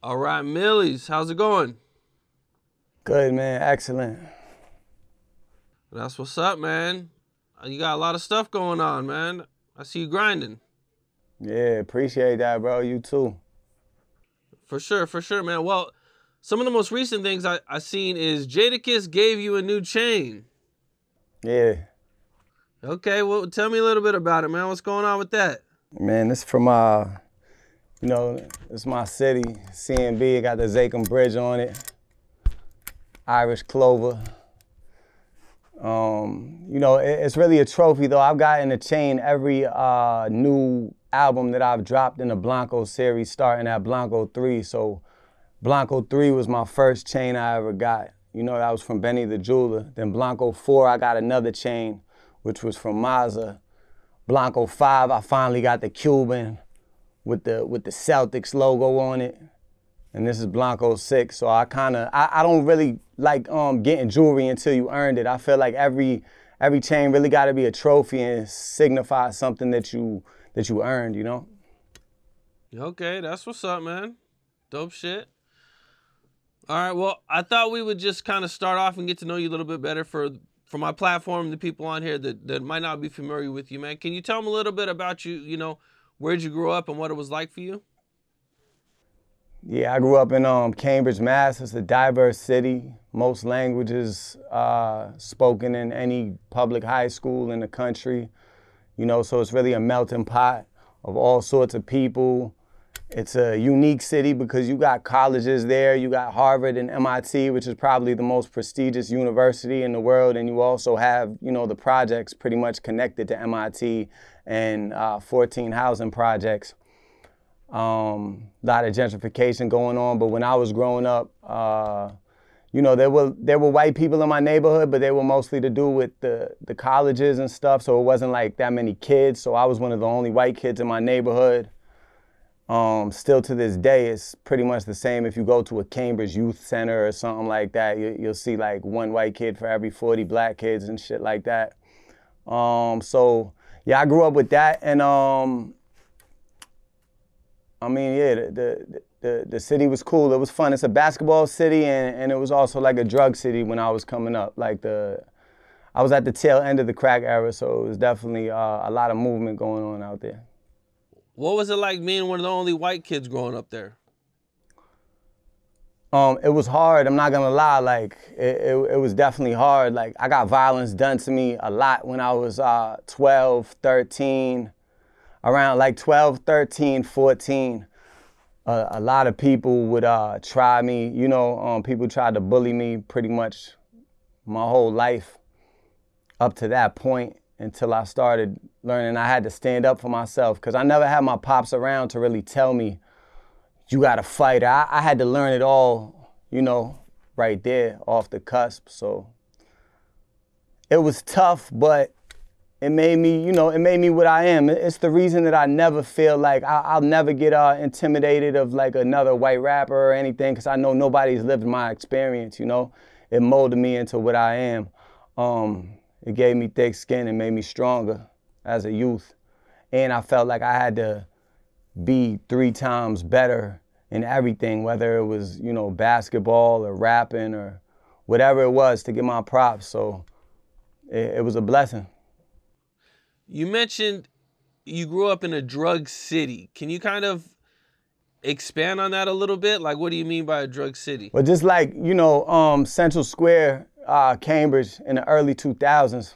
All right, Millyz, how's it going? Good, man. Excellent. That's what's up, man. You got a lot of stuff going on, man. I see you grinding. Yeah, appreciate that, bro. You too. For sure, man. Well, some of the most recent things I seen is Jadakiss gave you a new chain. Yeah. Okay, well, tell me a little bit about it, man. What's going on with that? Man, this from it's my city, CNB. It got the Zakem Bridge on it. Irish Clover. It's really a trophy though. I've gotten a chain every new album that I've dropped in the Blanco series, starting at Blanco 3. So Blanco 3 was my first chain I ever got. You know, that was from Benny the Jeweler. Then Blanco 4, I got another chain, which was from Mozzy. Blanco 5, I finally got the Cuban with the Celtics logo on it. And this is Blanco 6, so I don't really like getting jewelry until you earned it. I feel like every chain really got to be a trophy and signify something that you earned, you know? Okay, that's what's up, man. Dope shit. All right, well, I thought we would just kind of start off and get to know you a little bit better for my platform, the people on here that might not be familiar with you, man. Can you tell them a little bit about you, where'd you grow up and what it was like for you? Yeah, I grew up in Cambridge, Mass. It's a diverse city. Most languages spoken in any public high school in the country. So it's really a melting pot of all sorts of people. It's a unique city because you got colleges there. You got Harvard and MIT, which is probably the most prestigious university in the world. And you also have, the projects pretty much connected to MIT and 14 housing projects. A lot of gentrification going on, but when I was growing up, there were white people in my neighborhood, but they were mostly to do with the colleges and stuff, so it wasn't like that many kids, so I was one of the only white kids in my neighborhood. Still to this day, it's pretty much the same. If you go to a Cambridge youth center or something like that, you'll see like one white kid for every 40 black kids and shit like that. So yeah, I grew up with that, and the city was cool. It was fun. It's a basketball city, and it was also like a drug city when I was coming up. I was at the tail end of the crack era, so it was definitely a lot of movement going on out there. What was it like being one of the only white kids growing up there? It was hard. I'm not gonna lie. Like it was definitely hard. Like I got violence done to me a lot when I was 12, 13. Around like 12, 13, 14, a lot of people would try me. People tried to bully me pretty much my whole life up to that point until I started learning I had to stand up for myself, because I never had my pops around to really tell me, you gotta fight. I had to learn it all, right there off the cusp. So it was tough, but it made me what I am. It's the reason that I never feel like I'll never get intimidated of like another white rapper or anything, because I know nobody's lived my experience, It molded me into what I am. It gave me thick skin and made me stronger as a youth. And I felt like I had to be 3 times better in everything, whether it was, basketball or rapping or whatever it was, to get my props. So it was a blessing. You mentioned you grew up in a drug city. Can you kind of expand on that a little bit? Like, what do you mean by a drug city? Well, just like, Central Square, Cambridge in the early 2000s.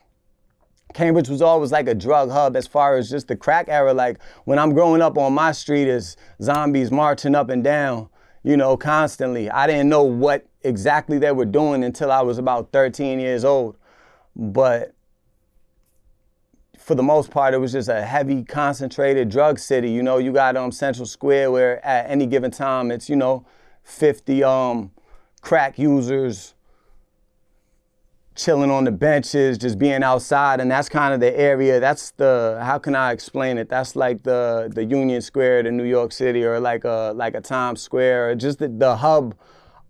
Cambridge was always like a drug hub as far as just the crack era. Like when I'm growing up on my street, is zombies marching up and down, constantly. I didn't know what exactly they were doing until I was about 13 years old. But for the most part, it was just a heavy, concentrated drug city. You got Central Square, where at any given time, it's, 50 crack users chilling on the benches, just being outside. And that's kind of the area, how can I explain it? That's like the Union Square to New York City, or like a Times Square, or just the hub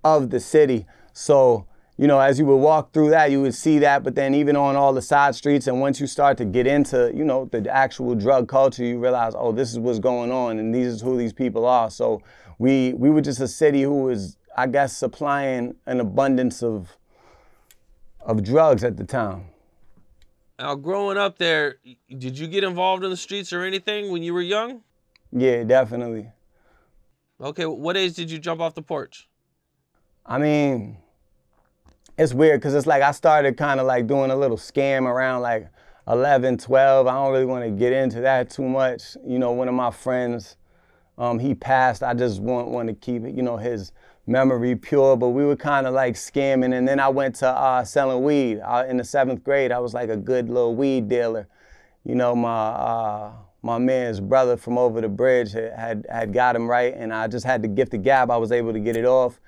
of the city. So you know, as you would walk through that, you would see that, but then even on all the side streets, and once you start to get into, you know, the actual drug culture, you realize, oh, this is what's going on, and these is who these people are. So we were just a city who was, I guess, supplying an abundance of drugs at the time. Now, growing up there, did you get involved in the streets or anything when you were young? Yeah, definitely. Okay, what age did you jump off the porch? I mean, it's weird because it's like I started kind of like doing a little scam around like 11, 12. I don't really want to get into that too much. You know, one of my friends, he passed. I just want to keep, you know, his memory pure, but we were kind of like scamming. And then I went to selling weed. In the 7th grade, I was like a good little weed dealer. You know, my man's brother from over the bridge had got him right, and I just had the gift of gab. I was able to get it off.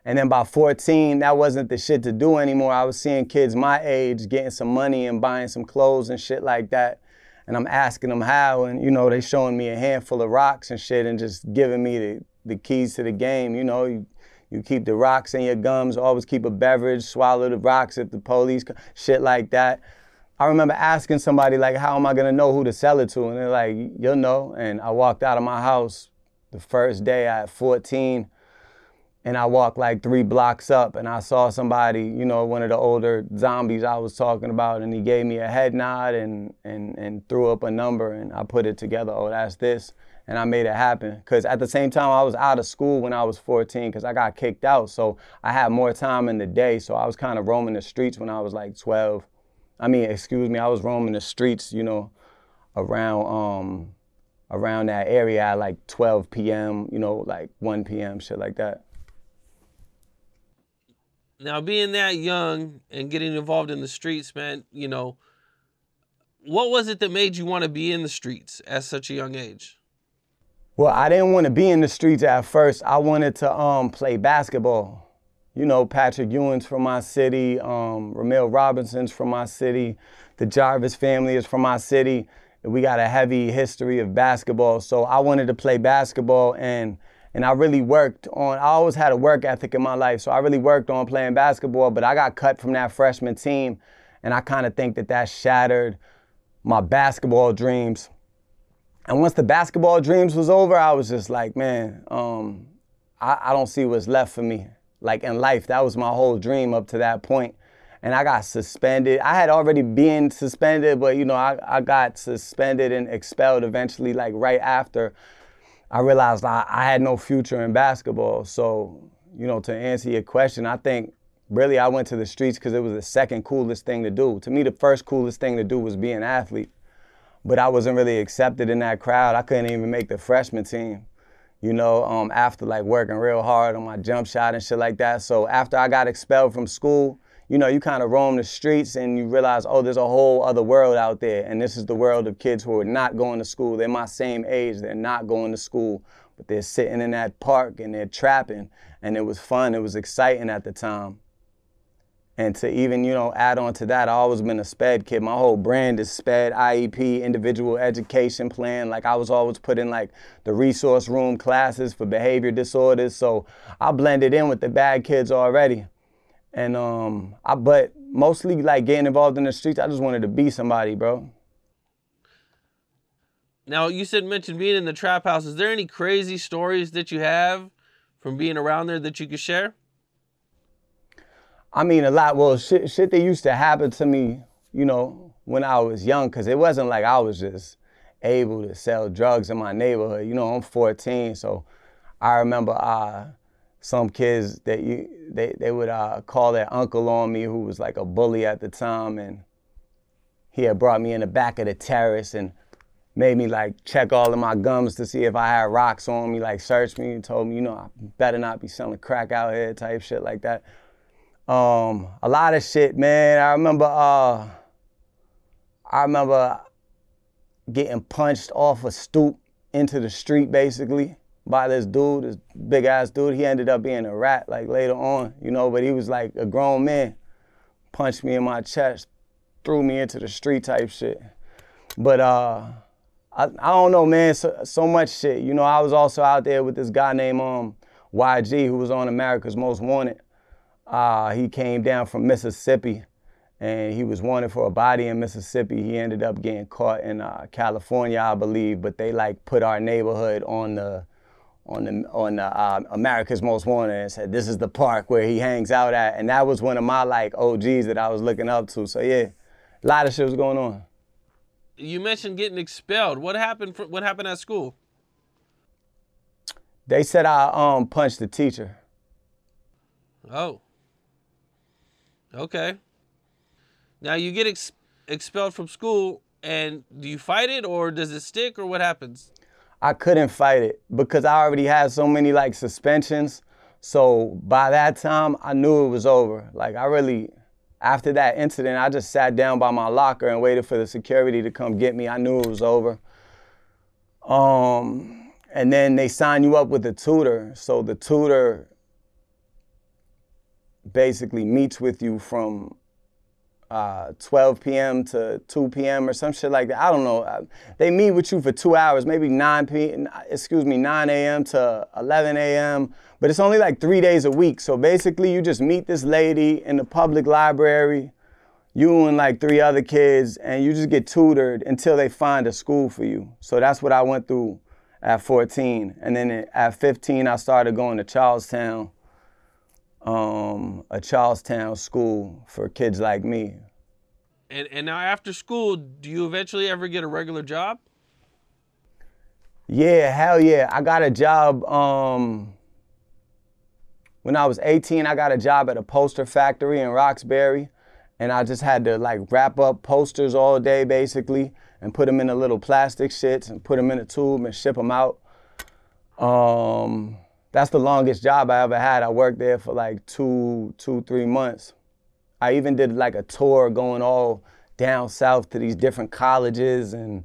And then by 14, that wasn't the shit to do anymore. I was seeing kids my age getting some money and buying some clothes and shit like that. And I'm asking them how, and you know, they showing me a handful of rocks and shit and just giving me the keys to the game. You know, you keep the rocks in your gums, always keep a beverage, swallow the rocks if the police, shit like that. I remember asking somebody, like, how am I gonna know who to sell it to? And they're like, you'll know. And I walked out of my house the first day at 14, and I walked like 3 blocks up, and I saw somebody, you know, one of the older zombies I was talking about, and he gave me a head nod and threw up a number, and I put it together, oh, that's this, and I made it happen. Because at the same time, I was out of school when I was 14 because I got kicked out, so I had more time in the day, so I was kind of roaming the streets when I was like 12. I mean, excuse me, I was roaming the streets, you know, around that area at like 12 p.m., you know, like 1 p.m., shit like that. Now, being that young and getting involved in the streets, man, you know, what was it that made you want to be in the streets at such a young age? Well, I didn't want to be in the streets at first. I wanted to play basketball. You know, Patrick Ewing's from my city, Ramil Robinson's from my city, the Jarvis family is from my city. We got a heavy history of basketball, so I wanted to play basketball, and I really worked on, I always had a work ethic in my life, so I really worked on playing basketball, but I got cut from that freshman team, and I kind of think that shattered my basketball dreams. And once the basketball dreams was over, I was just like, man, I don't see what's left for me. Like in life, that was my whole dream up to that point. And I got suspended. I had already been suspended, but you know, I got suspended and expelled eventually, like right after I realized I had no future in basketball. So, you know, to answer your question, I think really I went to the streets because it was the second coolest thing to do. To me, the first coolest thing to do was be an athlete. But I wasn't really accepted in that crowd. I couldn't even make the freshman team, you know, after like working real hard on my jump shot and shit like that. So after I got expelled from school, you know, you kind of roam the streets and you realize, oh, there's a whole other world out there. And this is the world of kids who are not going to school. They're my same age. They're not going to school, but they're sitting in that park and they're trapping. And it was fun. It was exciting at the time. And to even, you know, add on to that, I always been a SPED kid. My whole brand is SPED, IEP, individual education plan. Like I was always put in like the resource room classes for behavior disorders. So I blended in with the bad kids already. And but mostly like getting involved in the streets, I just wanted to be somebody, bro. Now, you mentioned being in the trap house. Is there any crazy stories that you have from being around there that you could share? I mean, a lot. Well, shit that used to happen to me, you know, when I was young, because it wasn't like I was just able to sell drugs in my neighborhood. You know, I'm 14, so I remember some kids that they would call their uncle on me, who was like a bully at the time, and he had brought me in the back of the terrace and made me like check all of my gums to see if I had rocks on me, like searched me and told me, you know, I better not be selling crack out here, type shit like that. A lot of shit, man. I remember getting punched off a stoop into the street, basically, by this dude, this big ass dude. He ended up being a rat, like later on, you know, but he was like a grown man. Punched me in my chest, threw me into the street type shit. But I don't know, man, so much shit. You know, I was also out there with this guy named YG, who was on America's Most Wanted. He came down from Mississippi, and he was wanted for a body in Mississippi. He ended up getting caught in California, I believe, but they like put our neighborhood on the America's Most Wanted and said, this is the park where he hangs out at. And that was one of my like OGs that I was looking up to. So yeah, a lot of shit was going on. You mentioned getting expelled. What happened at school? They said I punched the teacher. Oh. Okay. Now you get expelled from school, and do you fight it, or does it stick, or what happens? I couldn't fight it because I already had so many like suspensions. So by that time, I knew it was over. Like after that incident, I just sat down by my locker and waited for the security to come get me. I knew it was over. And then they sign you up with a tutor. So the tutor basically meets with you from 12 p.m. to 2 p.m. or some shit like that. I don't know. They meet with you for 2 hours, maybe 9 a.m. to 11 a.m. But it's only like 3 days a week. So basically you just meet this lady in the public library, you and like 3 other kids, and you just get tutored until they find a school for you. So that's what I went through at 14. And then at 15, I started going to Charlestown. A Charlestown school for kids like me. And now after school, do you eventually ever get a regular job? Yeah, hell yeah. I got a job, when I was 18, I got a job at a poster factory in Roxbury. And I just had to like wrap up posters all day basically and put them in the little plastic shits and put them in a tube and ship them out. That's the longest job I ever had. I worked there for like 3 months. I even did like a tour going all down south to these different colleges and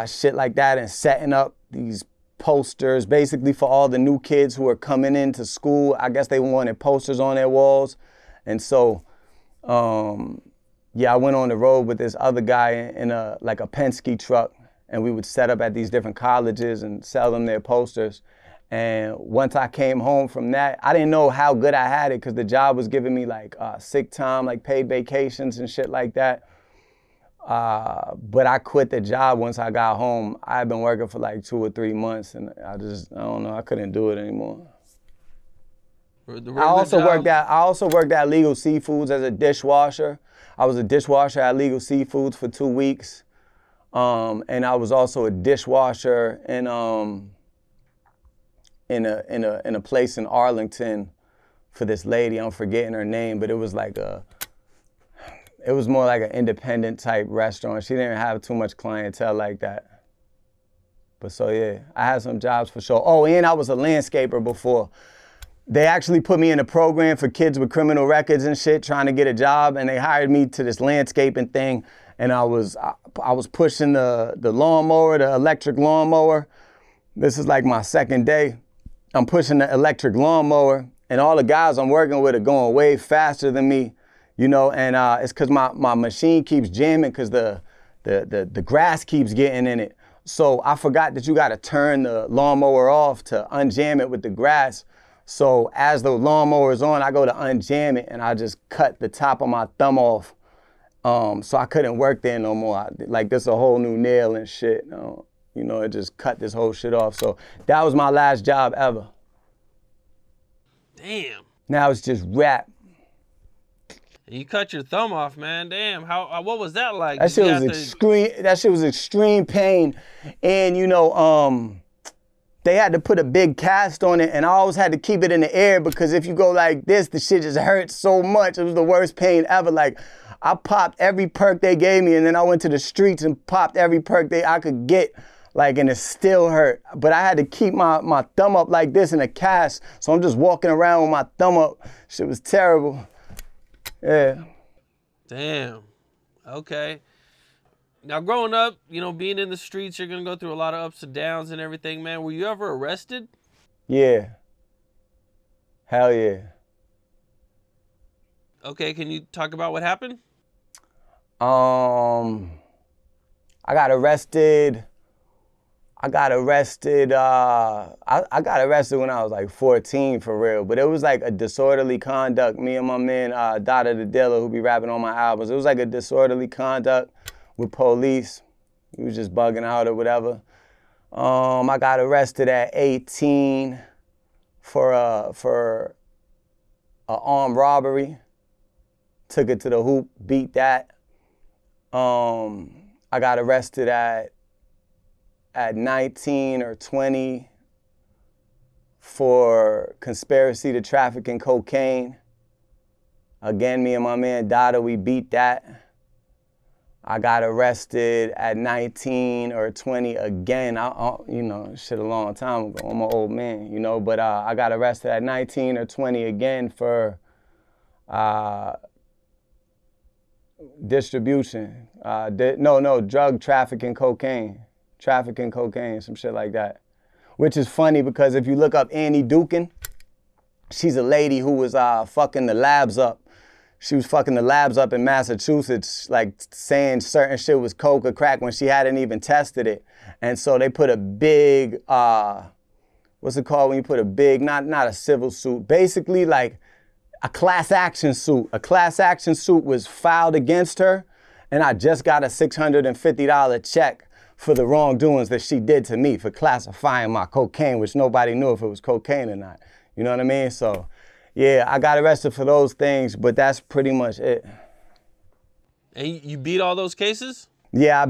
shit like that, and setting up these posters basically for all the new kids who are coming into school. I guess they wanted posters on their walls. And so, yeah, I went on the road with this other guy in a Penske truck, and we would set up at these different colleges and sell them their posters. And once I came home from that, I didn't know how good I had it because the job was giving me like sick time, like paid vacations and shit like that. But I quit the job once I got home. I had been working for like 2 or 3 months, and I don't know, I couldn't do it anymore. I also worked at Legal Seafoods as a dishwasher. I was a dishwasher at Legal Seafoods for 2 weeks. And I was also a dishwasher in a place in Arlington for this lady. I'm forgetting her name, but it was more like an independent type restaurant. She didn't have too much clientele like that. But so yeah, I had some jobs for sure. Oh, and I was a landscaper before. They actually put me in a program for kids with criminal records and shit, trying to get a job, and they hired me to this landscaping thing. And I was pushing the lawnmower, the electric lawnmower. This is like my second day. I'm pushing the electric lawnmower, and all the guys I'm working with are going way faster than me, you know, and it's because my machine keeps jamming because the grass keeps getting in it. So I forgot that you got to turn the lawnmower off to unjam it with the grass. So as the lawnmower is on, I go to unjam it, and I just cut the top of my thumb off. So I couldn't work there no more. Like, this a whole new nail and shit. You know, it just cut this whole shit off. So that was my last job ever. Damn. Now it's just rap. You cut your thumb off, man. Damn. What was that like? That shit was extreme. That shit was extreme pain. And you know, they had to put a big cast on it, and I always had to keep it in the air because if you go like this, the shit just hurts so much. It was the worst pain ever. Like, I popped every perk they gave me, and then I went to the streets and popped every perk I could get, like, and it still hurt. But I had to keep my thumb up like this in a cast, so I'm just walking around with my thumb up. Shit was terrible. Yeah. Damn. Okay. Now, growing up, you know, being in the streets, you're going to go through a lot of ups and downs and everything, man. Were you ever arrested? Yeah. Hell yeah. Okay, can you talk about what happened? I got arrested. I got arrested. I got arrested when I was like 14 for real, but it was like a disorderly conduct. Me and my man Dada the Dealer, who be rapping on my albums. It was like a disorderly conduct with police. He was just bugging out or whatever. I got arrested at 18 for a armed robbery. Took it to the hoop, beat that. I got arrested at 19 or 20 for conspiracy to traffic in cocaine. Again, me and my man Dada, we beat that. I got arrested at 19 or 20 again. You know, shit a long time ago. I'm an old man, you know, but I got arrested at 19 or 20 again for distribution. Drug trafficking cocaine. Trafficking cocaine, some shit like that. Which is funny because if you look up Annie Dukin, she's a lady who was fucking the labs up. She was fucking the labs up in Massachusetts, like saying certain shit was coke or crack when she hadn't even tested it. And so they put a big, what's it called when you put a big, not a civil suit, basically like a class action suit. A class action suit was filed against her, and I just got a $650 check for the wrongdoings that she did to me for classifying my cocaine, which nobody knew if it was cocaine or not. You know what I mean? So, yeah, I got arrested for those things, but that's pretty much it. And you beat all those cases? Yeah, I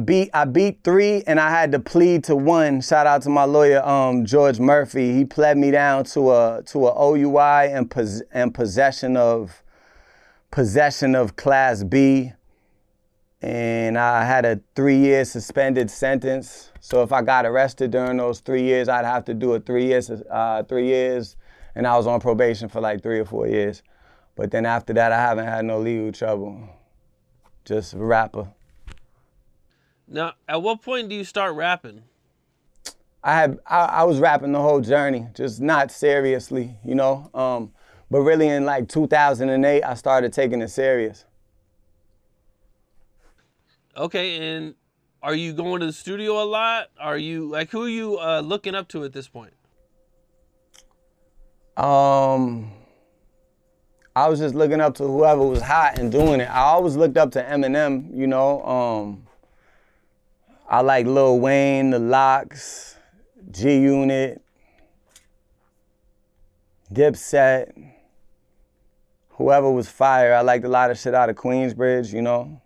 beat 3, and I had to plead to 1. Shout out to my lawyer, George Murphy. He pled me down to a OUI and possession of Class B. And I had a 3-year suspended sentence. So if I got arrested during those 3 years, I'd have to do a 3 years. And I was on probation for like 3 or 4 years. But then after that, I haven't had no legal trouble. Just a rapper. Now, at what point do you start rapping? I was rapping the whole journey, just not seriously, you know. But really in like 2008, I started taking it serious. Okay, and are you going to the studio a lot? Are you, like, who are you looking up to at this point? I was just looking up to whoever was hot and doing it. I always looked up to Eminem, you know. I like Lil Wayne, The Lox, G-Unit, Dipset, whoever was fire. I liked a lot of shit out of Queensbridge, you know.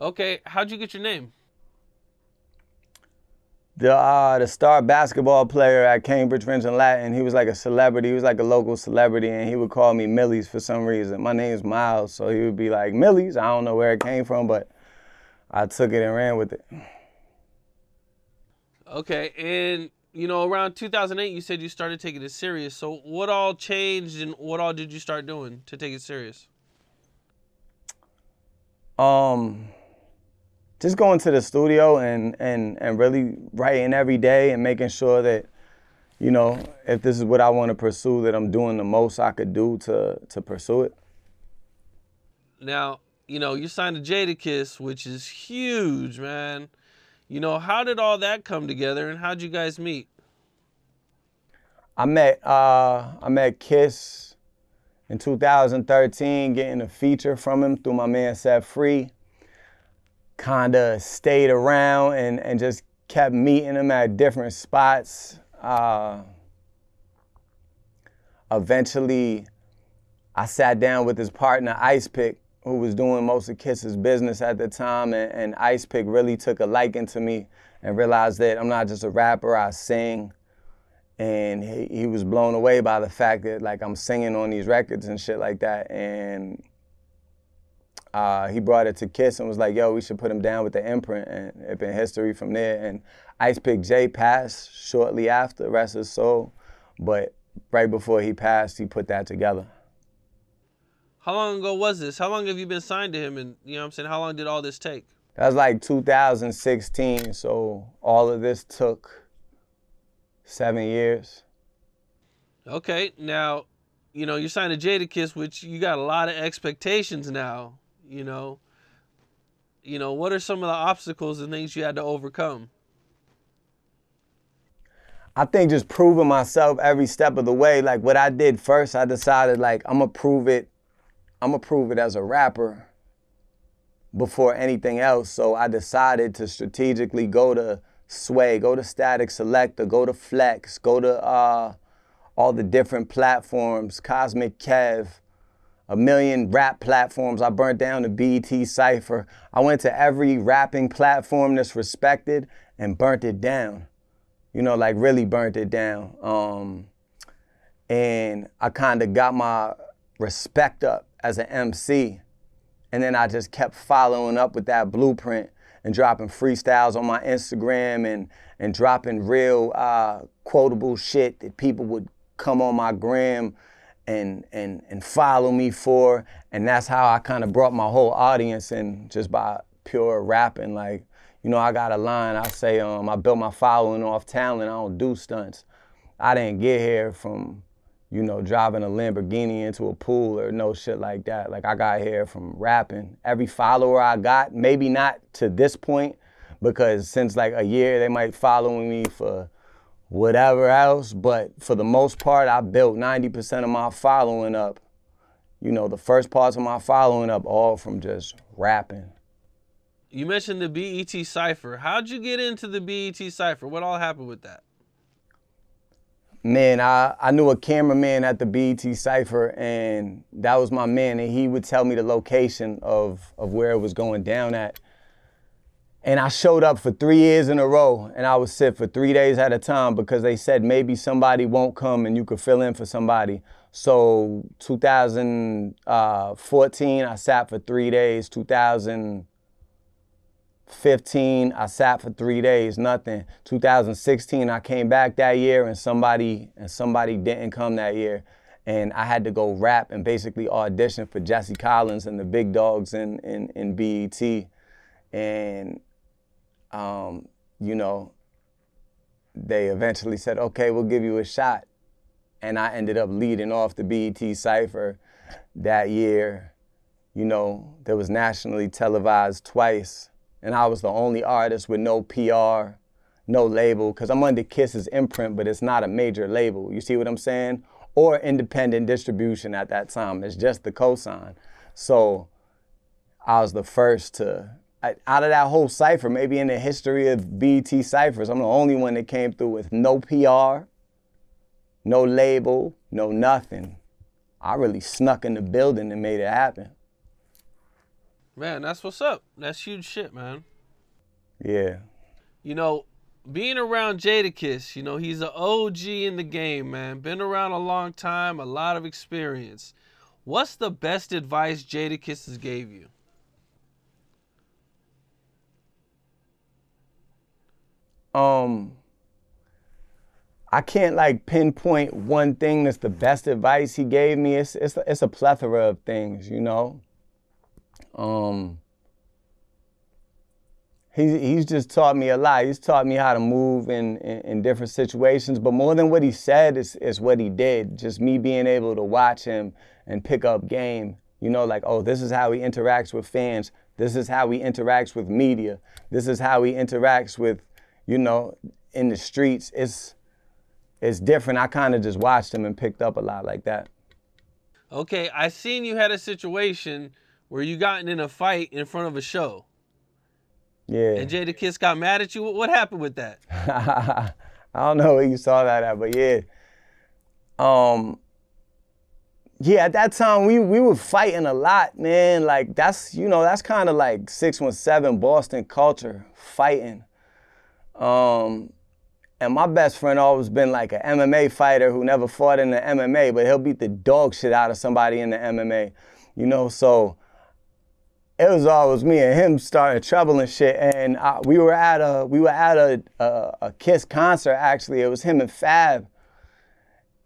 Okay, how'd you get your name? The star basketball player at Cambridge French and Latin, he was like a celebrity. He was like a local celebrity, and he would call me Millyz for some reason. My name's Miles, so he would be like, Millyz. I don't know where it came from, but I took it and ran with it. Okay, and you know, around 2008, you said you started taking it serious. So what all changed and what all did you start doing to take it serious? Just going to the studio and really writing every day and making sure that, you know, if this is what I want to pursue, that I'm doing the most I could do to pursue it. Now, you know, you signed to Jadakiss, which is huge, man. You know, how did all that come together and how'd you guys meet? I met Kiss in 2013, getting a feature from him through my man Set Free. Kinda stayed around and just kept meeting him at different spots. Eventually, I sat down with his partner, Ice Pick, who was doing most of Kiss's business at the time, and Ice Pick really took a liking to me and realized that I'm not just a rapper, I sing. And he was blown away by the fact that, like, I'm singing on these records and shit like that. And he brought it to Kiss and was like, yo, we should put him down with the imprint, and it's been history from there. And Ice Pick J passed shortly after, rest his soul, but right before he passed, he put that together. How long ago was this? How long have you been signed to him? And, you know what I'm saying, how long did all this take? That was like 2016, so all of this took 7 years. Okay, now, you know, you signed to Jadakiss, which you got a lot of expectations now, you know. You know, what are some of the obstacles and things you had to overcome? I think just proving myself every step of the way. Like what I did first, I decided like I'm gonna prove it as a rapper before anything else. So I decided to strategically go to Sway, go to Static Selector, go to Flex, go to all the different platforms, Cosmic Kev, a million rap platforms. I burnt down the BET Cypher. I went to every rapping platform that's respected and burnt it down. You know, like really burnt it down. And I kind of got my respect up as an MC. And then I just kept following up with that blueprint and dropping freestyles on my Instagram and dropping real quotable shit that people would come on my gram and follow me for. And that's how I kind of brought my whole audience in, just by pure rapping. Like, you know, I got a line, I say, I built my following off talent, I don't do stunts. I didn't get here from, you know, driving a Lamborghini into a pool or no shit like that. Like, I got here from rapping. Every follower I got, maybe not to this point, because since like a year, they might follow me for whatever else, but for the most part, I built 90% of my following up. You know, the first parts of my following up, all from just rapping. You mentioned the BET Cypher. How'd you get into the BET Cypher? What all happened with that? Man, I knew a cameraman at the BET Cypher, and that was my man, and he would tell me the location of where it was going down at. And I showed up for 3 years in a row, and I would sit for 3 days at a time because they said maybe somebody won't come and you could fill in for somebody. So 2014, I sat for 3 days. 2015, I sat for 3 days, nothing. 2016, I came back that year and somebody didn't come that year. And I had to go rap and basically audition for Jesse Collins and the big dogs in BET. And, you know, they eventually said, okay, we'll give you a shot. And I ended up leading off the BET Cypher that year. You know, that was nationally televised twice. And I was the only artist with no PR, no label, because I'm under Kiss's imprint, but it's not a major label. You see what I'm saying? Or independent distribution at that time. It's just the cosign. So I was the first to, out of that whole cypher, maybe in the history of BET Cyphers, I'm the only one that came through with no PR, no label, no nothing. I really snuck in the building and made it happen. Man, that's what's up. That's huge shit, man. Yeah. You know, being around Jadakiss, you know, he's an OG in the game, man. Been around a long time, a lot of experience. What's the best advice Jadakiss has gave you? I can't like pinpoint one thing that's the best advice he gave me. It's a plethora of things, you know. He's just taught me a lot. He's taught me how to move in different situations, but more than what he said is what he did. Just me being able to watch him and pick up game, you know, like, oh, this is how he interacts with fans. This is how he interacts with media. This is how he interacts with, you know, in the streets. It's different. I kind of just watched him and picked up a lot like that. Okay, I seen you had a situation where you got in a fight in front of a show. Yeah. And Jadakiss got mad at you. What happened with that? I don't know where you saw that at, but yeah. Yeah, at that time we were fighting a lot, man. Like that's, you know, that's kind of like 617 Boston culture, fighting. And my best friend always been like an MMA fighter who never fought in the MMA, but he'll beat the dog shit out of somebody in the MMA, you know? So it was always me and him starting trouble and shit. And we were at a Kiss concert, actually. It was him and Fab.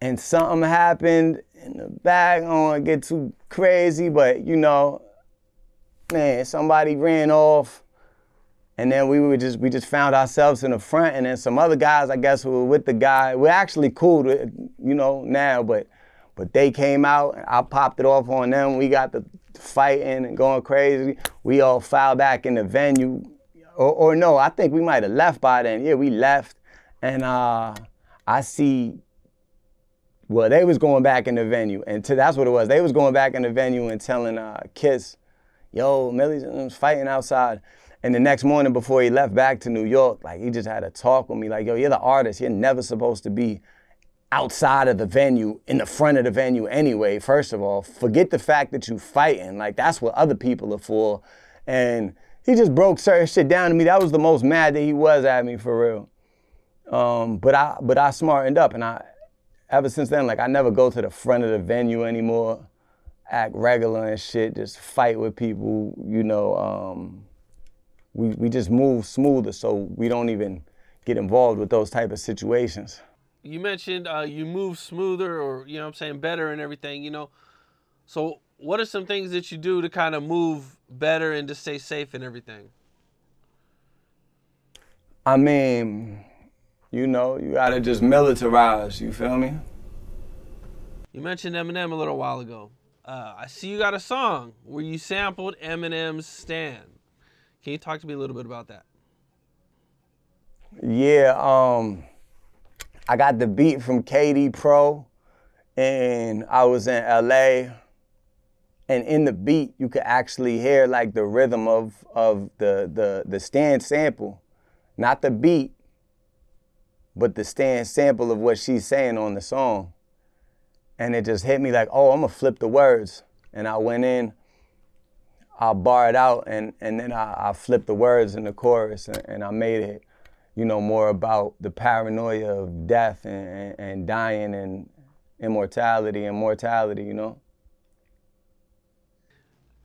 And something happened in the back. I don't want to get too crazy, but you know, man, somebody ran off. And then we just found ourselves in the front, and then some other guys, I guess, who were with the guy. We're actually cool, you know, now, but they came out, and I popped it off on them. We got the fighting and going crazy. We all filed back in the venue, or no, I think we might have left by then. Yeah, we left, and I I see, well, they was going back in the venue, and that's what it was. They was going back in the venue and telling Kiss, yo, Millyz was fighting outside. And the next morning before he left back to New York, like, he just had a talk with me, like, yo, you're the artist. You're never supposed to be outside of the venue, in the front of the venue anyway, first of all. Forget the fact that you fighting. Like, that's what other people are for. And he just broke certain shit down to me. That was the most mad that he was at me, for real. But I smartened up, and ever since then, like, I never go to the front of the venue anymore, act regular and shit, just fight with people, you know. We just move smoother, so we don't even get involved with those type of situations. You mentioned you move smoother, or, you know what I'm saying, better and everything, you know. So what are some things that you do to kind of move better and to stay safe and everything? I mean, you know, you gotta just militarize, you feel me? You mentioned Eminem a little while ago. I see you got a song where you sampled Eminem's Stand. Can you talk to me a little bit about that? Yeah, I got the beat from KD Pro, and I was in LA, and in the beat you could actually hear like the rhythm of the Stand sample, not the beat, but the Stand sample of what she's saying on the song. And it just hit me like, oh, I'm gonna flip the words. And I went in, I barred out, and then I flipped the words in the chorus, and I made it, you know, more about the paranoia of death and dying and immortality and mortality, you know?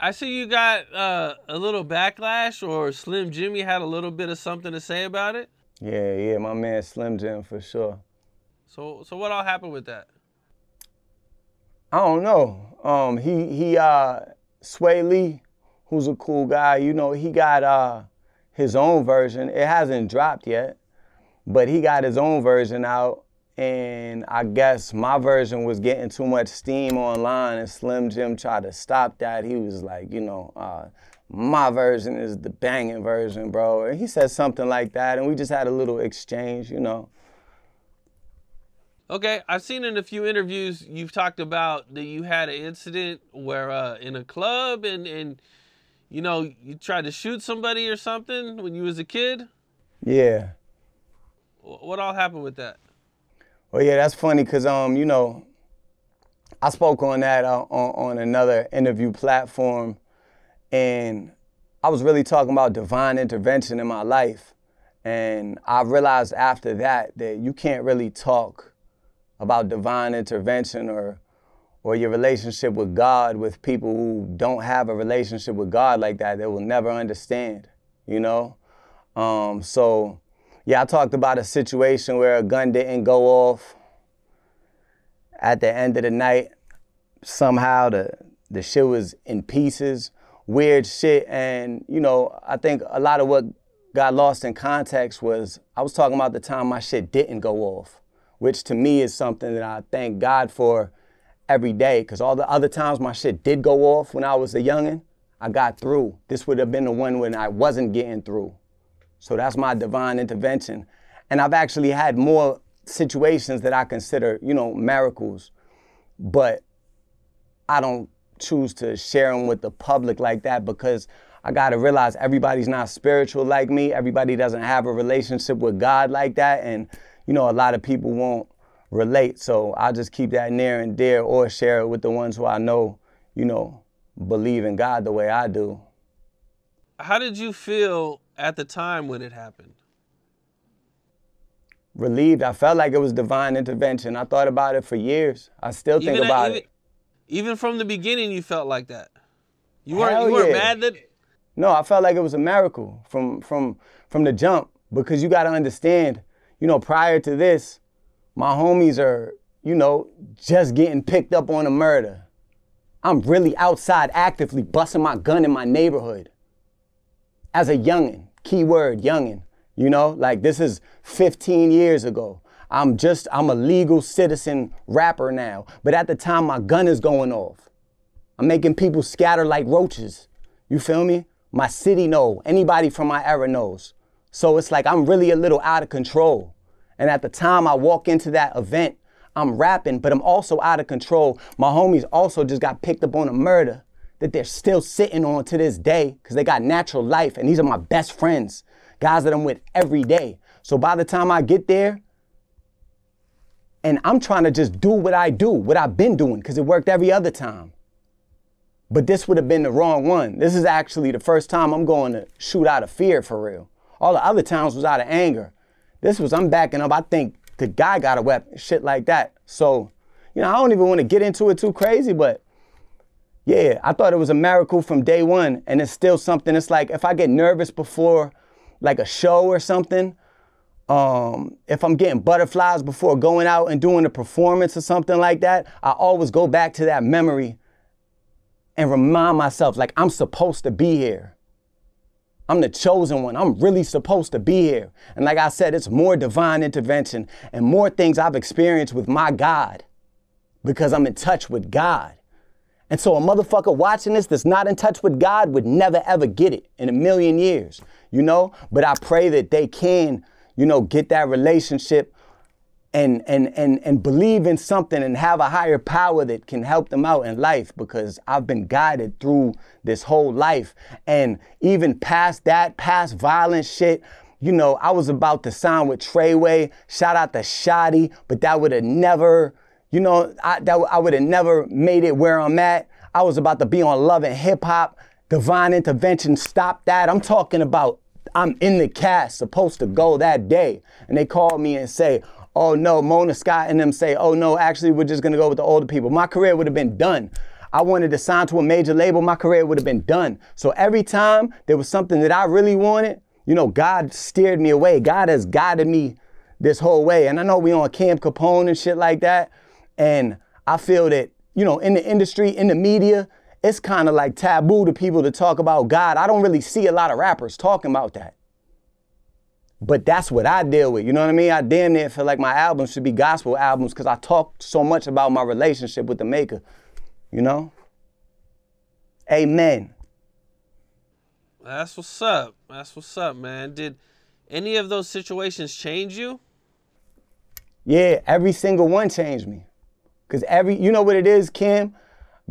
I see you got a little backlash, or Slim Jimmy had a little bit of something to say about it? Yeah, my man Slim Jim, for sure. So what all happened with that? I don't know. Sway Lee, who's a cool guy, you know, he got his own version. It hasn't dropped yet, but he got his own version out, and I guess my version was getting too much steam online, and Slim Jim tried to stop that. He was like, you know, my version is the banging version, bro. And he said something like that, and we just had a little exchange, you know. Okay, I've seen in a few interviews you've talked about that you had an incident where in a club and you know, you tried to shoot somebody or something when you was a kid? Yeah. What all happened with that? Well, yeah, that's funny because, you know, I spoke on that on another interview platform, and I was really talking about divine intervention in my life. And I realized after that you can't really talk about divine intervention or your relationship with God with people who don't have a relationship with God like that. They will never understand, you know? So, yeah, I talked about a situation where a gun didn't go off. At the end of the night, somehow the shit was in pieces, weird shit. And, you know, I think a lot of what got lost in context was I was talking about the time my shit didn't go off, which to me is something that I thank God for every day, because all the other times my shit did go off when I was a youngin', I got through. This would have been the one when I wasn't getting through. So that's my divine intervention. And I've actually had more situations that I consider, you know, miracles, but I don't choose to share them with the public like that, because I gotta realize everybody's not spiritual like me. Everybody doesn't have a relationship with God like that. And, you know, a lot of people won't relate. So I'll just keep that near and dear, or share it with the ones who I know, you know, believe in God the way I do. How did you feel at the time when it happened? Relieved. I felt like it was divine intervention. I thought about it for years. I still think about it. Even from the beginning, you felt like that? You weren't mad that? No, I felt like it was a miracle from the jump, because you got to understand, you know, prior to this, my homies are, you know, just getting picked up on a murder. I'm really outside actively busting my gun in my neighborhood as a youngin', keyword youngin', you know, like this is 15 years ago. I'm a legal citizen rapper now, but at the time my gun is going off. I'm making people scatter like roaches. You feel me? My city know, anybody from my era knows. So it's like I'm really a little out of control. And at the time I walk into that event, I'm rapping, but I'm also out of control. My homies also just got picked up on a murder that they're still sitting on to this day because they got natural life. And these are my best friends, guys that I'm with every day. So by the time I get there, and I'm trying to just do what I do, what I've been doing, because it worked every other time. But this would have been the wrong one. This is actually the first time I'm going to shoot out of fear for real. All the other times was out of anger. This was, I'm backing up, I think the guy got a weapon, shit like that. So, you know, I don't even want to get into it too crazy, but yeah, I thought it was a miracle from day one. And it's still something, it's like if I get nervous before like a show or something, if I'm getting butterflies before going out and doing a performance or something like that, I always go back to that memory and remind myself, like, I'm supposed to be here. I'm the chosen one. I'm really supposed to be here. And like I said, it's more divine intervention and more things I've experienced with my God because I'm in touch with God. And so a motherfucker watching this that's not in touch with God would never ever get it in a million years, you know? But I pray that they can, you know, get that relationship and believe in something and have a higher power that can help them out in life, because I've been guided through this whole life. And even past that, past violent shit, you know, I was about to sign with Treyway, shout out to Shotty, but that would have never, you know, I would have never made it where I'm at. I was about to be on Love and Hip Hop, divine intervention stopped that. I'm talking about I'm in the cast, supposed to go that day. And they call me and say, oh no, Mona Scott and them say, oh no, actually we're just gonna go with the older people. My career would have been done. I wanted to sign to a major label, my career would have been done. So every time there was something that I really wanted, you know, God steered me away. God has guided me this whole way. And I know we on Camp Capone and shit like that. And I feel that, you know, in the industry, in the media, it's kind of like taboo to people to talk about God. I don't really see a lot of rappers talking about that. But that's what I deal with, you know what I mean? I damn near feel like my albums should be gospel albums because I talk so much about my relationship with the Maker, you know? Amen. That's what's up. That's what's up, man. Did any of those situations change you? Yeah, every single one changed me. Because you know what it is, Kim?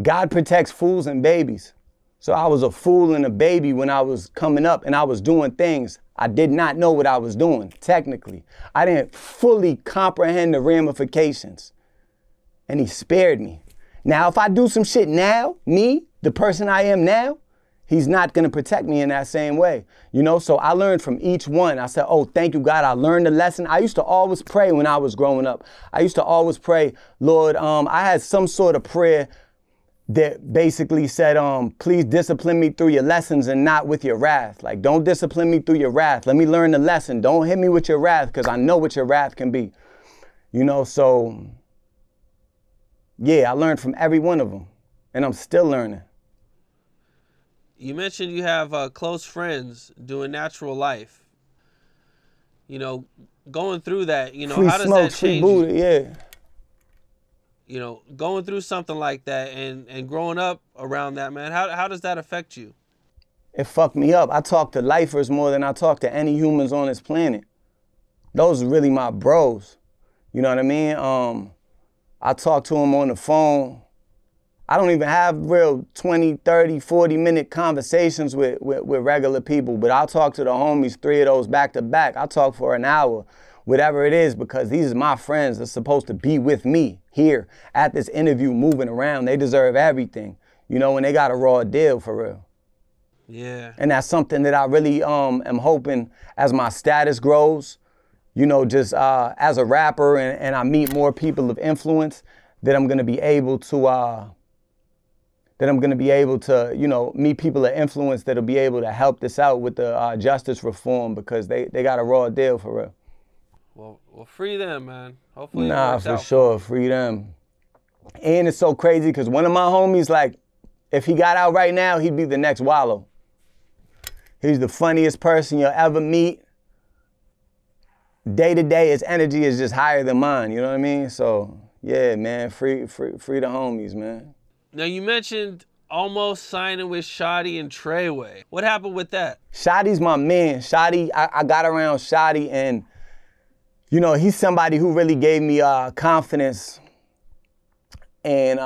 God protects fools and babies. So I was a fool and a baby when I was coming up and I was doing things. I did not know what I was doing, technically. I didn't fully comprehend the ramifications. And he spared me. Now, if I do some shit now, me, the person I am now, he's not gonna protect me in that same way. You know, so I learned from each one. I said, oh, thank you, God, I learned the lesson. I used to always pray when I was growing up. I used to always pray, Lord, I had some sort of prayer that basically said, please discipline me through your lessons and not with your wrath. Like, don't discipline me through your wrath. Let me learn the lesson. Don't hit me with your wrath, because I know what your wrath can be. You know, so, yeah, I learned from every one of them, and I'm still learning. You mentioned you have close friends doing natural life. You know, going through that, you know, Free how does smoke, that change free Buddha, you? yeah. You know, going through something like that and growing up around that, man, how does that affect you? It fucked me up. I talk to lifers more than I talk to any humans on this planet. Those are really my bros. You know what I mean? I talk to them on the phone. I don't even have real 20, 30, 40-minute conversations with regular people, but I'll talk to the homies, 3 of those back to back. I'll talk for an hour, whatever it is, because these are my friends that's supposed to be with me here at this interview, moving around. They deserve everything, you know, and they got a raw deal for real. Yeah. And that's something that I really am hoping as my status grows, you know, just as a rapper and I meet more people of influence, that I'm gonna be able to, you know, meet people of influence that'll be able to help this out with the justice reform, because they got a raw deal for real. Well, free them, man. Hopefully it Nah, works for out. sure, free them. And it's so crazy because one of my homies, like, if he got out right now, he'd be the next Wallow. He's the funniest person you'll ever meet. Day to day, his energy is just higher than mine, you know what I mean? So, yeah, man, free the homies, man. Now, you mentioned almost signing with Shotty and Treyway. What happened with that? Shotty's my man. Shotty, I got around Shotty, and you know, he's somebody who really gave me confidence and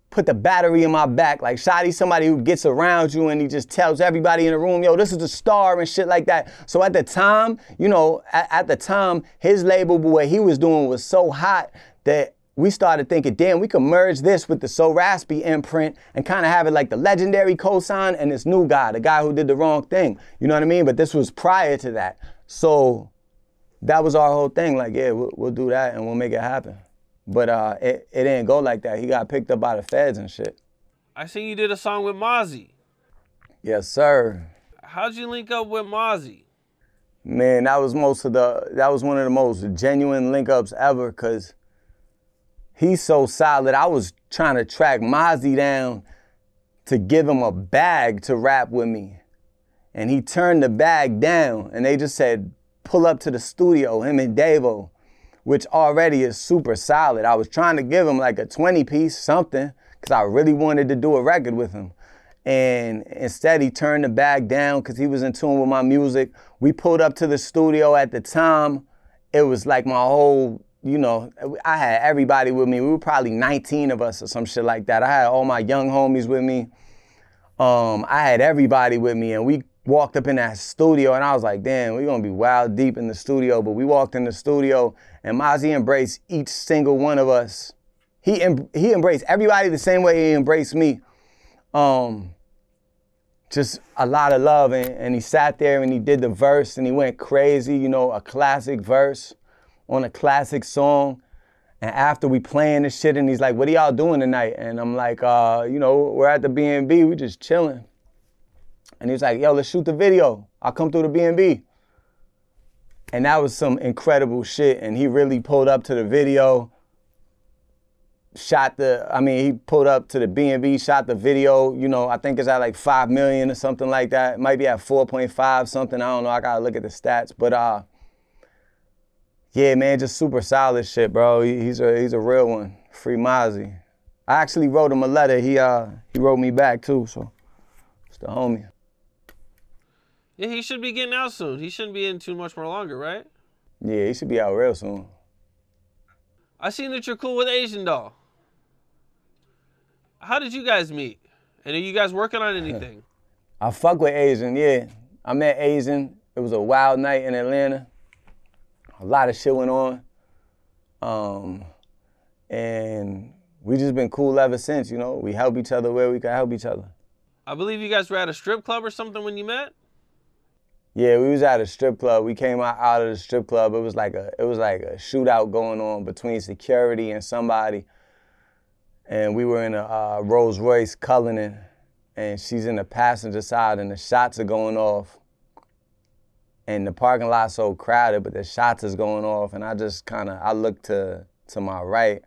put the battery in my back. Like, Shotty's somebody who gets around you and he just tells everybody in the room, yo, this is a star and shit like that. So at the time, you know, at the time, his label, what he was doing was so hot that we started thinking, damn, we could merge this with the So Raspy imprint and kind of have it like the legendary cosign and this new guy, the guy who did the wrong thing. You know what I mean? But this was prior to that. So that was our whole thing. Like, yeah, we'll do that and we'll make it happen. But it didn't go like that. He got picked up by the feds and shit. I seen you did a song with Mozzy. Yes, sir. How'd you link up with Mozzy? Man, that was one of the most genuine link ups ever, cause he's so solid. I was trying to track Mozzy down to give him a bag to rap with me. And he turned the bag down and they just said, pull up to the studio, him and Davo, which already is super solid. I was trying to give him like a 20-piece something because I really wanted to do a record with him. And instead he turned the bag down because he was in tune with my music. We pulled up to the studio at the time. It was like my whole, you know, I had everybody with me. We were probably 19 of us or some shit like that. I had all my young homies with me. I had everybody with me and we walked up in that studio and I was like, damn, we're gonna be wild deep in the studio. But we walked in the studio and Mozzy embraced each single one of us. He embraced everybody the same way he embraced me. Just a lot of love. And he sat there and he did the verse and he went crazy, you know, a classic verse on a classic song. And after we playing this shit and he's like, what are y'all doing tonight? And I'm like, you know, we're at the B&B, we just chilling. And he was like, yo, let's shoot the video. I'll come through the B&B. And that was some incredible shit. And he really pulled up to the video, he pulled up to the B&B, shot the video. You know, I think it's at like 5 million or something like that. It might be at 4.5 something. I don't know. I gotta look at the stats. But yeah, man, just super solid shit, bro. He's a real one. Free Mozzy. I actually wrote him a letter. He wrote me back too, so it's the homie. Yeah, he should be getting out soon. He shouldn't be in too much more longer, right? Yeah, he should be out real soon. I seen that you're cool with Asian Doll. How did you guys meet? And are you guys working on anything? I fuck with Asian, yeah. I met Asian. It was a wild night in Atlanta. A lot of shit went on. And we just been cool ever since, you know. We help each other where we can help each other. I believe you guys were at a strip club or something when you met? Yeah, we was at a strip club. We came out of the strip club. It was like a shootout going on between security and somebody. And we were in a Rolls Royce Cullinan, and she's in the passenger side, and the shots are going off. And the parking lot's so crowded, but the shots is going off, and I look to my right,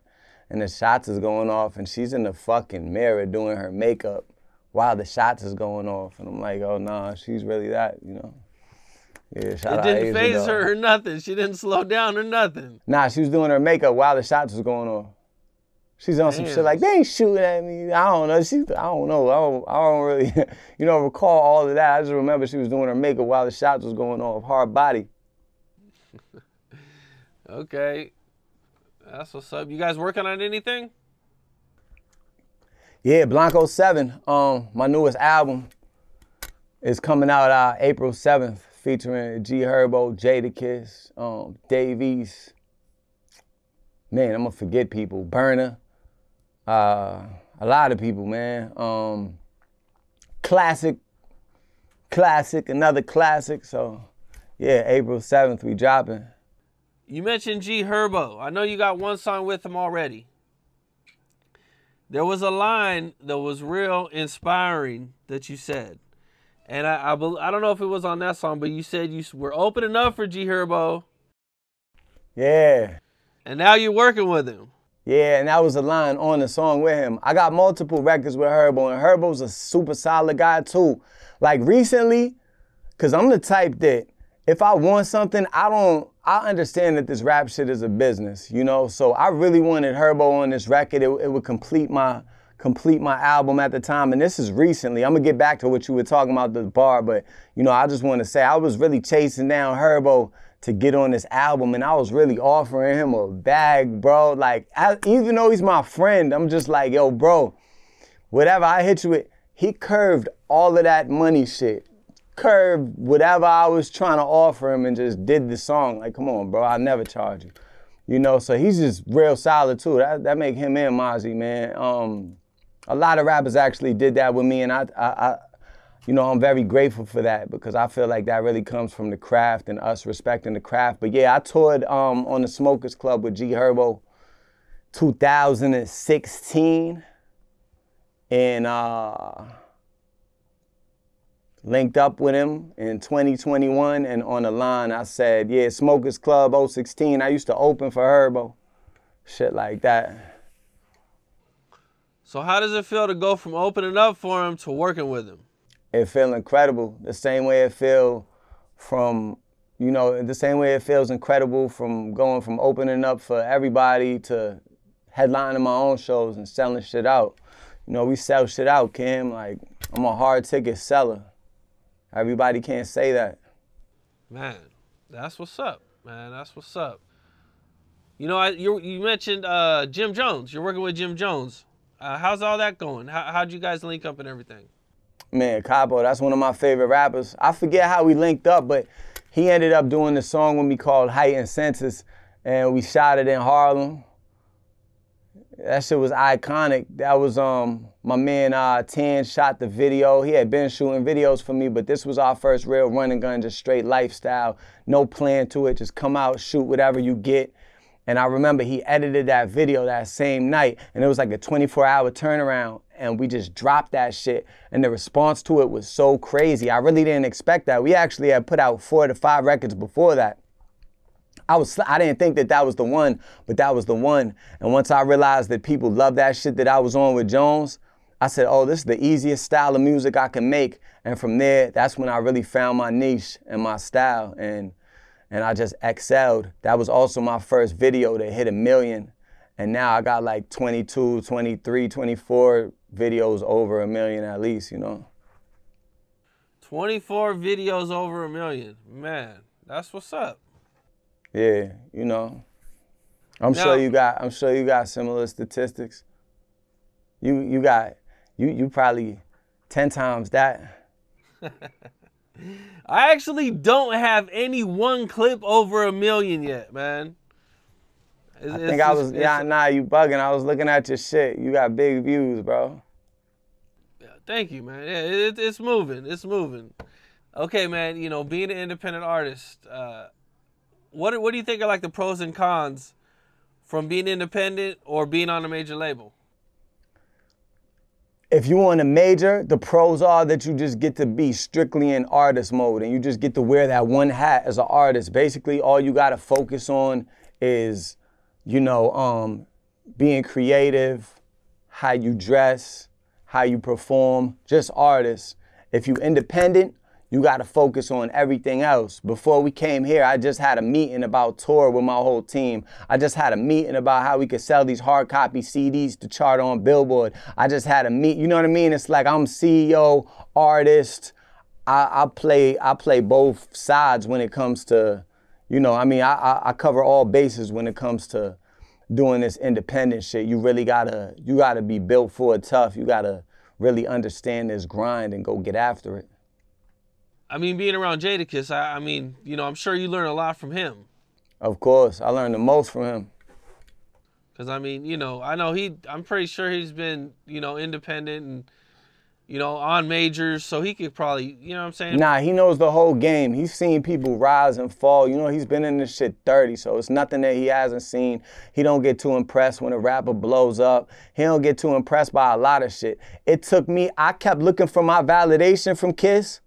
and the shots is going off, and she's in the fucking mirror doing her makeup while the shots is going off. And I'm like, oh, nah, she's really that, you know? Yeah, shout out It didn't Asian phase Doll. her or nothing. She didn't slow down or nothing. Nah, she was doing her makeup while the shots was going off. She's on some shit like, they ain't shooting at me. I don't know. I don't know. I don't really, you know, recall all of that. I just remember she was doing her makeup while the shots was going off. Hard body. Okay. That's what's up. You guys working on anything? Yeah, Blanco 7, my newest album is coming out April 7th, featuring G Herbo, Jadakiss, Dave East. Man, I'm gonna forget people. Burner. A lot of people, man. Classic, another classic. So, yeah, April 7th, we dropping. You mentioned G Herbo. I know you got one song with him already. There was a line that was real inspiring that you said. And I don't know if it was on that song, but you said you were opening up for G Herbo. Yeah. And now you're working with him. Yeah, and that was a line on the song with him. I got multiple records with Herbo, and Herbo's a super solid guy too. Like recently, because I'm the type that if I want something, I understand that this rap shit is a business, you know? So I really wanted Herbo on this record. It would complete my album at the time, and this is recently. I'm gonna get back to what you were talking about, the bar, but you know, I just want to say I was really chasing down Herbo to get on this album, and I was really offering him a bag, bro. Like, even though he's my friend, I'm just like, yo, bro, whatever I hit you with, he curved all of that money shit. Curved whatever I was trying to offer him and just did the song. Like, come on, bro, I'll never charge you. You know, so he's just real solid too. That make him and Mozzy, man. A lot of rappers actually did that with me, and I you know, I'm very grateful for that because I feel like that really comes from the craft and us respecting the craft. But yeah, I toured on the Smokers Club with G Herbo 2016, and linked up with him in 2021, and on the line I said, yeah, Smokers Club 016. I used to open for Herbo. Shit like that. So how does it feel to go from opening up for him to working with him? It feel incredible. The same way it feel from, you know, the same way it feels incredible from going from opening up for everybody to headlining my own shows and selling shit out. You know, we sell shit out, Kim. Like, I'm a hard ticket seller. Everybody can't say that. Man, that's what's up, man. That's what's up. You know, you mentioned Jim Jones. You're working with Jim Jones. How's all that going? How'd you guys link up and everything? Man, Capo, that's one of my favorite rappers. I forget how we linked up, but he ended up doing the song with me called Uncensored, and we shot it in Harlem. That shit was iconic. That was my man Tan shot the video. He had been shooting videos for me, but this was our first real run and gun, just straight lifestyle. No plan to it, just come out, shoot whatever you get. And I remember he edited that video that same night, and it was like a 24-hour turnaround, and we just dropped that shit. And the response to it was so crazy. I really didn't expect that. We actually had put out 4 to 5 records before that. I didn't think that that was the one, but that was the one. And once I realized that people loved that shit that I was on with Jones, I said, oh, this is the easiest style of music I can make. And from there, that's when I really found my niche and my style. And I just excelled. That was also my first video that hit 1 million. And now I got like 22, 23, 24 videos over 1 million at least, you know. 24 videos over 1 million. Man, that's what's up. Yeah, you know. I'm sure you got similar statistics. You probably 10 times that. I actually don't have any one clip over 1 million yet, man. Nah, you bugging. I was looking at your shit. You got big views, bro. Yeah, thank you, man. Yeah, it's moving. It's moving. Okay, man, you know, being an independent artist, what do you think are like the pros and cons from being independent or being on a major label? If you want a major, the pros are that you just get to be strictly in artist mode and you just get to wear that one hat as an artist. Basically, all you got to focus on is, you know, being creative, how you dress, how you perform, just artists. If you independent, you got to focus on everything else. Before we came here, I just had a meeting about tour with my whole team. I just had a meeting about how we could sell these hard copy CDs to chart on Billboard. I just had a you know what I mean? It's like I'm CEO, artist. I play both sides when it comes to, you know, I mean, I cover all bases when it comes to doing this independent shit. You really gotta be built for it tough. You gotta really understand this grind and go get after it. I mean, being around Jadakiss, I mean, you know, I'm sure you learn a lot from him. Of course, I learned the most from him. Because, I mean, you know, I'm pretty sure he's been, you know, independent and, you know, on majors, so he could probably, you know what I'm saying? Nah, he knows the whole game. He's seen people rise and fall. You know, he's been in this shit 30, so it's nothing that he hasn't seen. He don't get too impressed when a rapper blows up. He don't get too impressed by a lot of shit. It took me, I kept looking for my validation from Kiss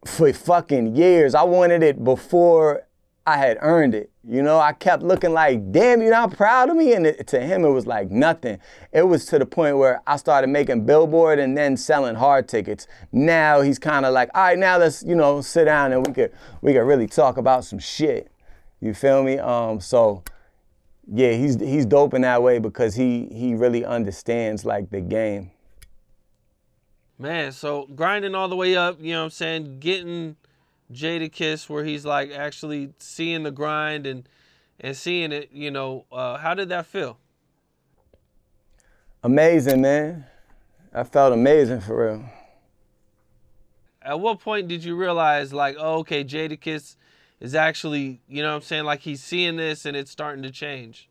for fucking years. I wanted it before I had earned it. You know, I kept looking like, damn, you're not proud of me? And to him, it was like nothing. It was to the point where I started making Billboard and then selling hard tickets. Now he's kind of like, all right, now let's, you know, sit down and we could really talk about some shit. You feel me? So yeah, he's dope in that way because he really understands like the game. Man, so grinding all the way up, you know what I'm saying, getting Jadakiss, where he's like actually seeing the grind and seeing it, you know, how did that feel? Amazing, man. I felt amazing for real. At what point did you realize, like, oh, okay, Jadakiss is actually, you know what I'm saying, like he's seeing this and it's starting to change?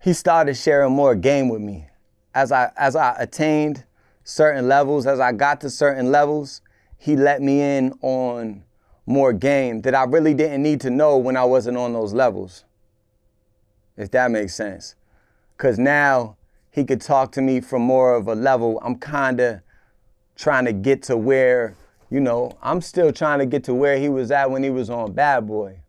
He started sharing more game with me. As I attained certain levels, as I got to certain levels, he let me in on more game that I really didn't need to know when I wasn't on those levels. If that makes sense. Because now he could talk to me from more of a level. I'm kind of trying to get to where, you know, I'm still trying to get to where he was at when he was on Bad Boy.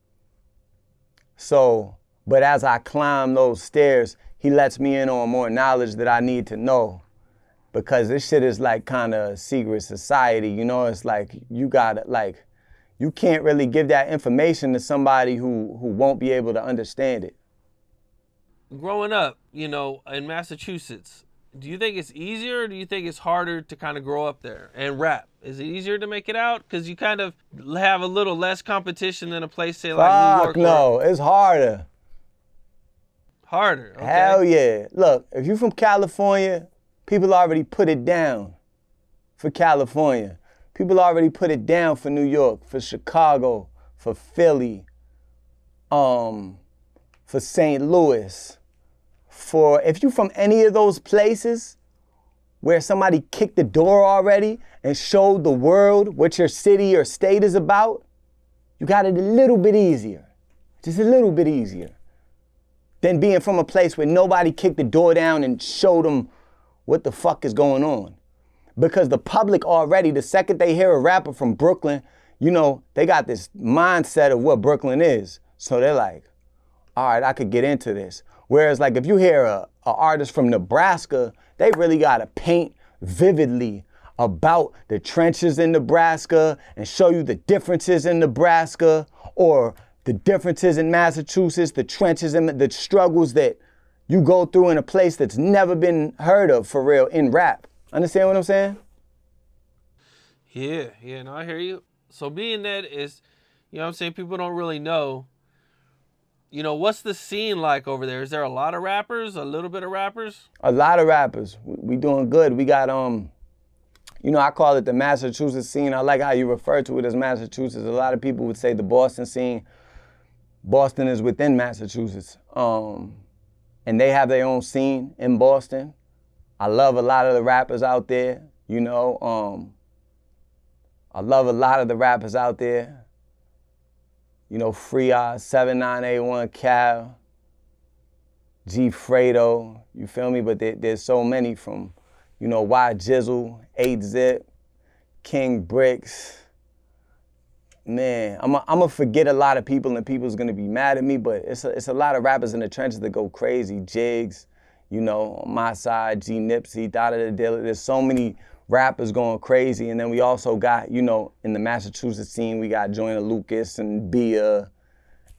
So, but as I climb those stairs, he lets me in on more knowledge that I need to know. Because this shit is like kind of secret society, you know? It's like you gotta, like, you can't really give that information to somebody who won't be able to understand it. Growing up, you know, in Massachusetts, do you think it's easier or do you think it's harder to kind of grow up there and rap? Is it easier to make it out? Because you kind of have a little less competition than a place, say, like New York. No, it's harder. Harder, okay. Hell yeah. Look, if you're from California, people already put it down for California. People already put it down for New York, for Chicago, for Philly, for St. Louis. For if you're from any of those places where somebody kicked the door already and showed the world what your city or state is about, you got it a little bit easier. Just a little bit easier than being from a place where nobody kicked the door down and showed them what the fuck is going on. Because the public already, the second they hear a rapper from Brooklyn, you know, they got this mindset of what Brooklyn is. So they're like, all right, I could get into this. Whereas like if you hear a artist from Nebraska, they really gotta paint vividly about the trenches in Nebraska and show you the differences in Nebraska or the differences in Massachusetts, the trenches and the struggles that you go through in a place that's never been heard of for real in rap. Understand what I'm saying? Yeah, no, I hear you. So being that is, you know what I'm saying, people don't really know, you know, what's the scene like over there? Is there a lot of rappers, a little bit of rappers? A lot of rappers. We doing good. We got, you know, I call it the Massachusetts scene. I like how you refer to it as Massachusetts. A lot of people would say the Boston scene. Boston is within Massachusetts. And they have their own scene in Boston. I love a lot of the rappers out there, you know. I love a lot of the rappers out there. You know, Free 7981 Cal, G Fredo, you feel me? But there's so many from, you know, Y Jizzle, 8-Zip, King Bricks. Man, I'm gonna forget a lot of people and people's gonna be mad at me, but it's a lot of rappers in the trenches that go crazy. Jigs, you know, on my side, G Nipsey, Dada the Dealer. There's so many rappers going crazy. And then we also got, you know, in the Massachusetts scene, we got Joyner Lucas and Bia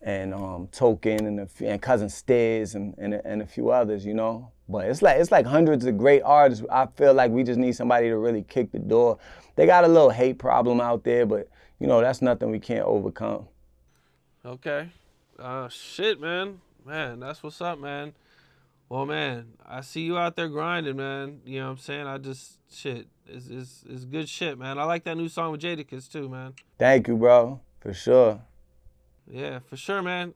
and Token and Cousin Stiz and a few others, you know. But it's like hundreds of great artists. I feel like we just need somebody to really kick the door. They got a little hate problem out there, but you know, that's nothing we can't overcome. Okay. Shit, man. Man, that's what's up, man. Well, man, I see you out there grinding, man. You know what I'm saying? Shit, it's good shit, man. I like that new song with Jadakiss, too, man. Thank you, bro. For sure. Yeah, for sure, man.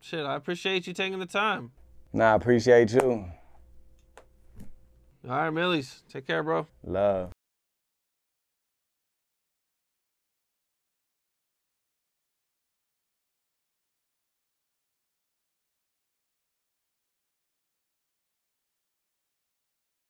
Shit, I appreciate you taking the time. Nah, I appreciate you. All right, Millyz. Take care, bro. Love.